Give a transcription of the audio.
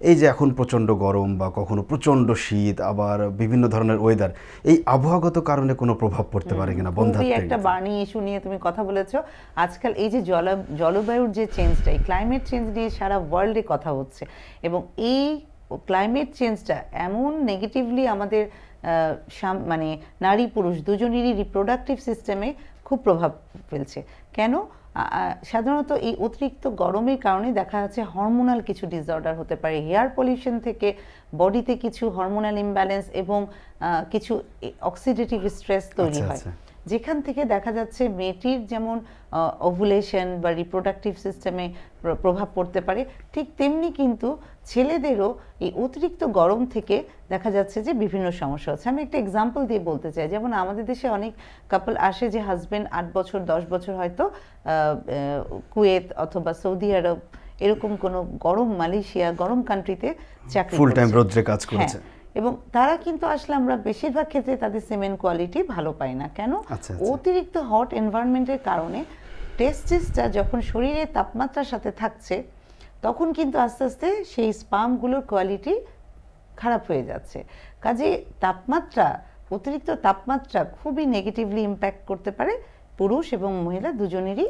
এই যে এখন প্রচণ্ড গরম বা কখনো প্রচণ্ড শীত, আবার বিভিন্ন ধরনের ওয়েদার, এই আবহাওয়াগত কারণে কোনো প্রভাব পড়তে পারে কিনা খুবই বন্ধ্যাত্বে? একটা বার্নিং ইস্যু নিয়ে তুমি কথা বলেছো। আজকাল এই যে জলবায়ুর যে চেঞ্জটা, এই ক্লাইমেট চেঞ্জ নিয়ে সারা ওয়ার্ল্ডে কথা হচ্ছে, এবং এই ক্লাইমেট চেঞ্জটা এমন নেগেটিভলি আমাদের মানে নারী পুরুষ দুজনেরই রিপ্রোডাক্টিভ সিস্টেমে খুব প্রভাব ফেলছে। কেন? সাধারণত এই অতিরিক্ত গরমের কারণে দেখা যাচ্ছে হরমোনাল কিছু ডিসঅর্ডার হতে পারে, হেয়ার পলিউশন থেকে বডিতে কিছু হরমোনাল ইমব্যালেন্স এবং কিছু অক্সিডেটিভ স্ট্রেস তৈরি হয়, যেখান থেকে দেখা যাচ্ছে মেয়েটির যেমন ওভুলেশন বা রিপ্রোডাক্টিভ সিস্টেমে প্রভাব পড়তে পারে, ঠিক তেমনি কিন্তু ছেলেদেরও এই অতিরিক্ত গরম থেকে দেখা যাচ্ছে যে বিভিন্ন সমস্যা হচ্ছে। আমি একটা এক্সাম্পল দিয়ে বলতে চাই, যেমন আমাদের দেশে অনেক কাপল আসে যে হাজব্যান্ড 8 বছর 10 বছর হয়তো কুয়েত অথবা সৌদি আরব এরকম কোনো গরম, মালয়েশিয়া গরম কান্ট্রিতে চাকরি ফুল টাইম রোদ্রে কাজ করেছে, এবং তারা কিন্তু আসলে আমরা বেশিরভাগ ক্ষেত্রে তাদের সিমেন্ট কোয়ালিটি ভালো পাই না। কেন? অতিরিক্ত হট এনভায়রনমেন্টের কারণে টেস্টিসটা যখন শরীরের তাপমাত্রার সাথে থাকছে, তখন কিন্তু আস্তে আস্তে সেই স্পামগুলোর কোয়ালিটি খারাপ হয়ে যাচ্ছে। কাজে তাপমাত্রা, অতিরিক্ত তাপমাত্রা খুবই নেগেটিভলি ইম্প্যাক্ট করতে পারে পুরুষ এবং মহিলা দুজনেরই